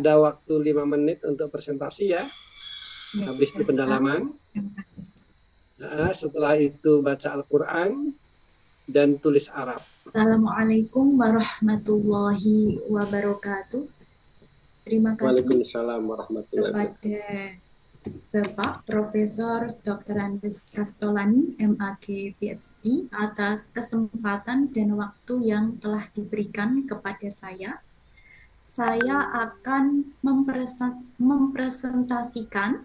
ada waktu 5 menit untuk presentasi ya. Habis itu pendalaman. Setelah itu baca Al-Quran dan tulis Arab. Assalamualaikum warahmatullahi wabarakatuh. Terima kasih Waalaikumsalam warahmatullahi wabarakatuh. kepada Bapak Profesor Dr. Andes Kastolani, MAG PhD, atas kesempatan dan waktu yang telah diberikan kepada saya. Saya akan mempresentasikan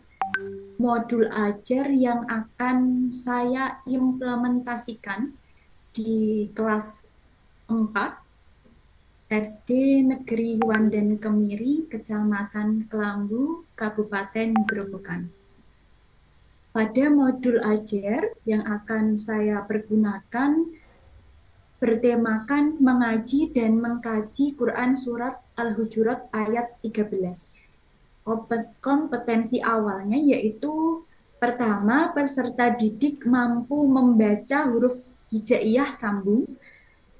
modul ajar yang akan saya implementasikan di kelas 4 SD Negeri Wandan Kemiri, Kecamatan Kelambu, Kabupaten Grobogan. Pada modul ajar yang akan saya pergunakan bertemakan mengaji dan mengkaji Quran Surat Al-Hujurat ayat 13. Kompetensi awalnya yaitu pertama, peserta didik mampu membaca huruf hijaiyah sambung.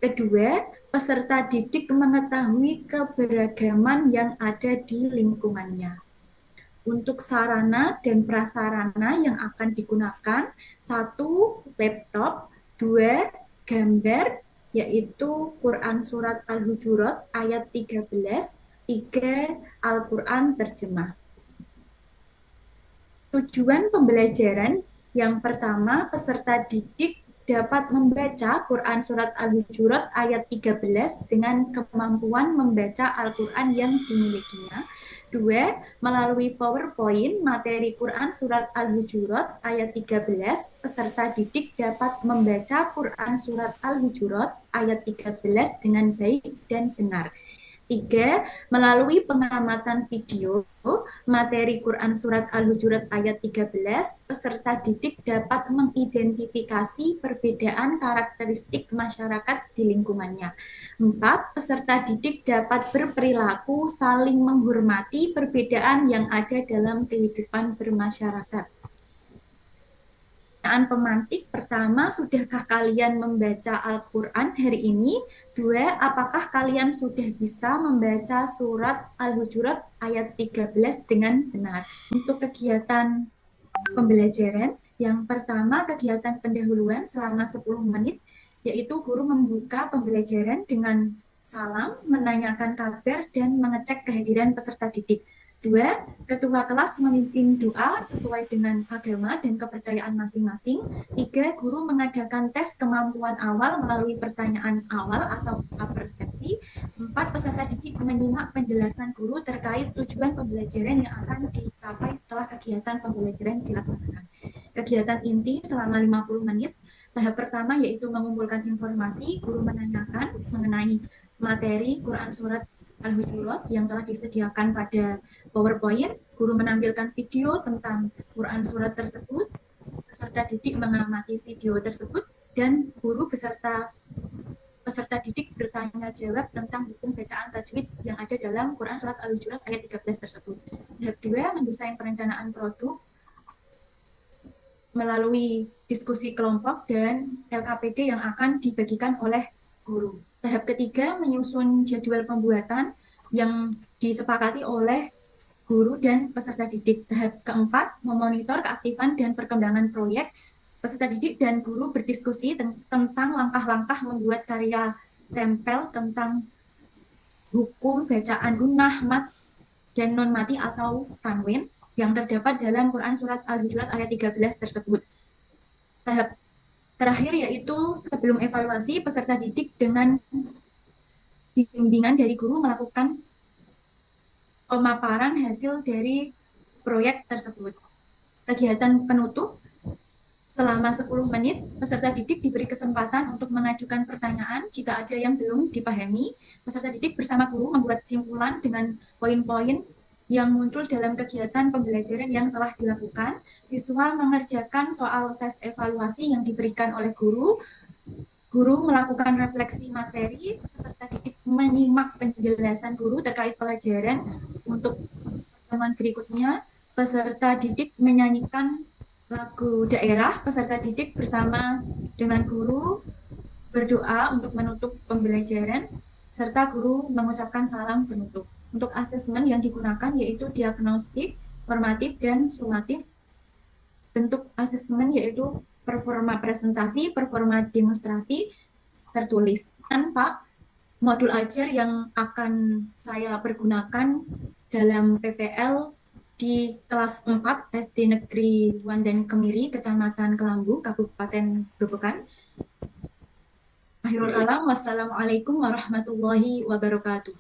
Kedua, peserta didik mengetahui keberagaman yang ada di lingkungannya. Untuk sarana dan prasarana yang akan digunakan, 1. Laptop, 2. Gambar, yaitu Quran Surat Al-Hujurat ayat 13, 3. Al-Quran terjemah. Tujuan pembelajaran yang pertama, peserta didik dapat membaca Quran Surat Al-Hujurat ayat 13 dengan kemampuan membaca Al-Quran yang dimilikinya. 2. Melalui PowerPoint materi Quran Surat Al-Hujurat ayat 13, peserta didik dapat membaca Quran Surat Al-Hujurat ayat 13 dengan baik dan benar. 3. Melalui pengamatan video materi Quran Surat Al-Hujurat ayat 13, peserta didik dapat mengidentifikasi perbedaan karakteristik masyarakat di lingkungannya. 4. Peserta didik dapat berperilaku saling menghormati perbedaan yang ada dalam kehidupan bermasyarakat. Pertanyaan pemantik pertama, sudahkah kalian membaca Al-Quran hari ini? 2. Apakah kalian sudah bisa membaca surat Al-Hujurat ayat 13 dengan benar? Untuk kegiatan pembelajaran, yang pertama kegiatan pendahuluan selama 10 menit, yaitu guru membuka pembelajaran dengan salam, menanyakan kabar, dan mengecek kehadiran peserta didik. 2. Ketua kelas memimpin doa sesuai dengan agama dan kepercayaan masing-masing. 3. Guru mengadakan tes kemampuan awal melalui pertanyaan awal atau persepsi. 4. Peserta didik menyimak penjelasan guru terkait tujuan pembelajaran yang akan dicapai setelah kegiatan pembelajaran dilaksanakan. Kegiatan inti selama 50 menit. Tahap pertama yaitu mengumpulkan informasi, guru menanyakan mengenai materi Quran Surat Al-Hujurat yang telah disediakan pada PowerPoint, guru menampilkan video tentang Quran Surat tersebut, peserta didik mengamati video tersebut, dan guru beserta peserta didik bertanya jawab tentang hukum bacaan tajwid yang ada dalam Quran Surat Al-Hujurat ayat 13 tersebut. Tahap 2, mendesain perencanaan produk melalui diskusi kelompok dan LKPD yang akan dibagikan oleh guru. Tahap ketiga, menyusun jadwal pembuatan yang disepakati oleh guru dan peserta didik. Tahap keempat, memonitor keaktifan dan perkembangan proyek. Peserta didik dan guru berdiskusi tentang langkah-langkah membuat karya tempel tentang hukum bacaan gunnah, mat, dan non mati atau tanwin yang terdapat dalam Quran Surat Al-Hujurat ayat 13 tersebut. Tahap terakhir yaitu sebelum evaluasi, peserta didik dengan bimbingan dari guru melakukan pemaparan hasil dari proyek tersebut. Kegiatan penutup, selama 10 menit, peserta didik diberi kesempatan untuk mengajukan pertanyaan jika ada yang belum dipahami. Peserta didik bersama guru membuat simpulan dengan poin-poin yang muncul dalam kegiatan pembelajaran yang telah dilakukan. Siswa mengerjakan soal tes evaluasi yang diberikan oleh guru. Guru melakukan refleksi materi, peserta didik menyimak penjelasan guru terkait pelajaran. Untuk pertemuan berikutnya, peserta didik menyanyikan lagu daerah, peserta didik bersama dengan guru berdoa untuk menutup pembelajaran, serta guru mengucapkan salam penutup. Untuk asesmen yang digunakan yaitu diagnostik, formatif, dan sumatif. Bentuk asesmen yaitu performa presentasi, performa demonstrasi, tertulis. Tanpa modul ajar yang akan saya pergunakan dalam PPL di kelas 4 SD Negeri Wandan Kemiri, Kecamatan Kelambu, Kabupaten Grobogan. Akhirul Baik. kalam, wassalamualaikum warahmatullahi wabarakatuh.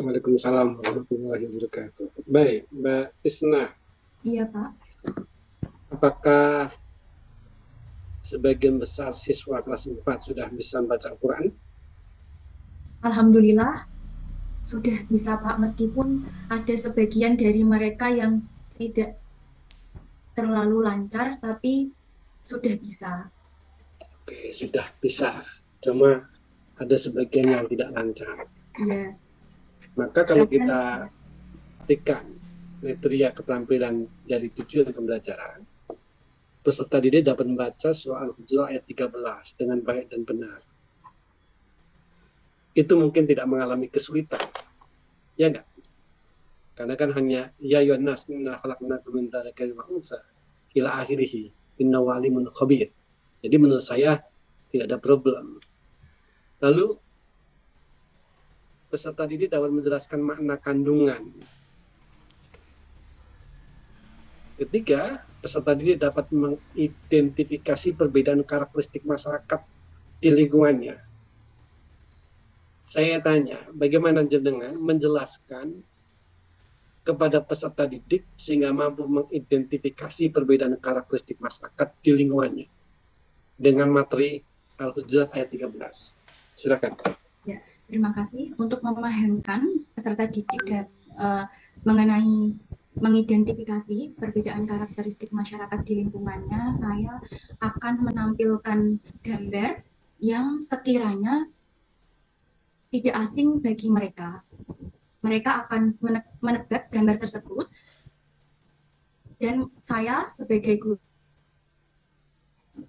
Waalaikumsalam warahmatullahi wabarakatuh. Baik, Mbak Isna, Iya, Pak. apakah sebagian besar siswa kelas 4 sudah bisa membaca Al-Quran? Alhamdulillah sudah bisa, Pak, meskipun ada sebagian dari mereka yang tidak terlalu lancar, tapi sudah bisa. Oke, sudah bisa. Cuma ada sebagian yang tidak lancar. Iya. Maka kalau kita perhatikan kriteria keterampilan dari tujuan pembelajaran, peserta didik dapat membaca surah Al-Hujurat ayat 13 dengan baik dan benar. Itu mungkin tidak mengalami kesulitan. Ya enggak? Karena kan hanya ya yunas inna khalaqnakum min dzakarin wa unsa ila akhirih inna walimun khabir. Jadi menurut saya tidak ada problem. Lalu peserta didik dapat menjelaskan makna kandungan. Ketiga, peserta didik dapat mengidentifikasi perbedaan karakteristik masyarakat di lingkungannya. Saya tanya, bagaimana jenengan menjelaskan kepada peserta didik sehingga mampu mengidentifikasi perbedaan karakteristik masyarakat di lingkungannya dengan materi Al-Hujurat ayat 13. Silakan. Ya, terima kasih untuk memahamkan peserta didik dan mengenai mengidentifikasi perbedaan karakteristik masyarakat di lingkungannya. Saya akan menampilkan gambar yang sekiranya tidak asing bagi mereka. Mereka akan menebak gambar tersebut dan saya sebagai guru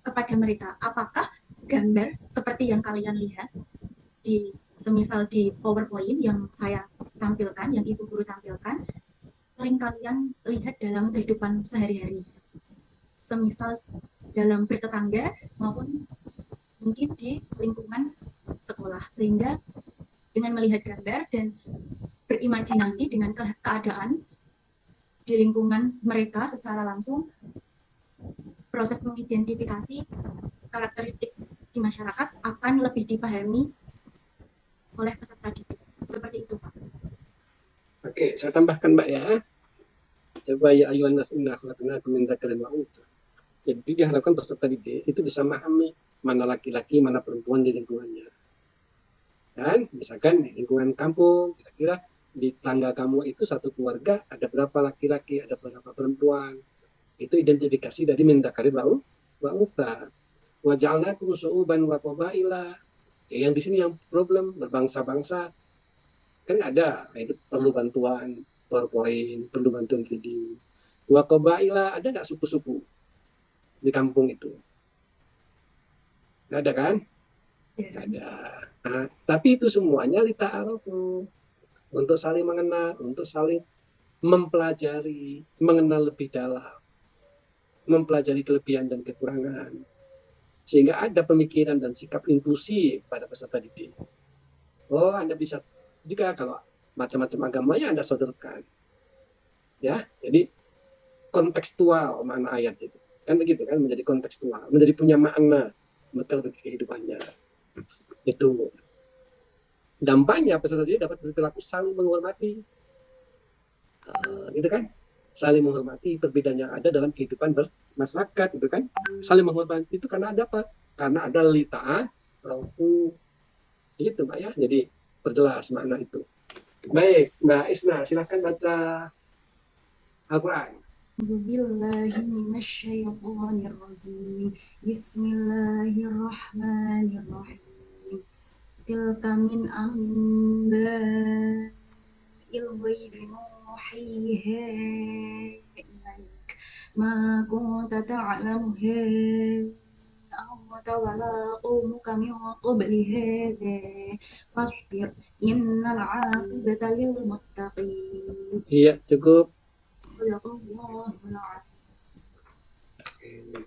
kepada mereka, apakah gambar seperti yang kalian lihat di semisal di PowerPoint yang saya tampilkan, yang Ibu Guru tampilkan, sering kalian lihat dalam kehidupan sehari-hari. Semisal dalam bertetangga maupun mungkin di lingkungan sekolah. Sehingga dengan melihat gambar dan berimajinasi dengan keadaan di lingkungan mereka secara langsung, proses mengidentifikasi karakteristik di masyarakat akan lebih dipahami oleh peserta didik. Seperti itu, Pak. Oke, saya tambahkan Mbak ya. Coba ya ayuhan nas inna khalaqnakum min dzakarin wa unsa. Jadi diharapkan peserta didik itu bisa memahami mana laki-laki, mana perempuan di lingkungannya. Dan misalkan di lingkungan kampung, kira-kira di tangga kamu itu satu keluarga ada berapa laki-laki, ada berapa perempuan. Itu identifikasi dari min dzakarin wa unsa. Wa ja'alnakum syu'uban wa qabaila. Yang di sini yang problem berbangsa-bangsa kan ada, itu perlu bantuan PowerPoint, perlu bantuan video. Wa qabaila, ada nggak suku-suku di kampung itu? Nggak ada kan? Nggak ada. Nah, tapi itu semuanya lita'arufu, untuk saling mengenal, untuk saling mempelajari, mengenal lebih dalam, mempelajari kelebihan dan kekurangan, sehingga ada pemikiran dan sikap inklusif pada peserta didik. Oh, Anda bisa juga kalau macam-macam agamanya Anda sodorkan. Ya, jadi kontekstual makna ayat itu. Kan begitu kan, menjadi kontekstual, menjadi punya makna betul bagi kehidupannya. Itu dampaknya peserta didik dapat berperilaku saling menghormati. Gitu kan? Saling menghormati perbedaan yang ada dalam kehidupan bermasyarakat, gitu kan? Saling menghormati itu karena ada apa? Karena ada lita'ah, rauhu. Itu Mbak ya. Jadi perjelas makna itu. Baik, Mbak Isna, silahkan baca Al-Quran. Bismillahirrahmanirrahim. Tilka min amba'il ghaibi nuhiha ilaik ma kunta ta'lamuha ولا قومك من قبل هذا فاصبر إن العاقبة للمتقين. Iya, cukup. صدق الله العظيم.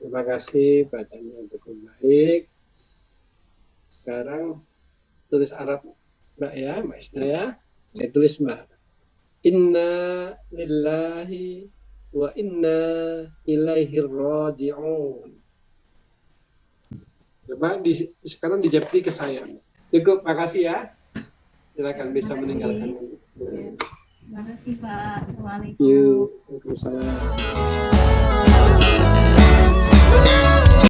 Terima kasih bacanya cukup baik. Sekarang tulis Arab Mbak ya, Mbak Isna ya. Saya tulis Mbak. Inna lillahi wa inna ilaihi raji'un. Coba sekarang dijepti ke saya. Cukup, makasih ya. Silakan bisa meninggalkan. Terima kasih Pak. Assalamualaikum. Yuk, Waalaikumsalam.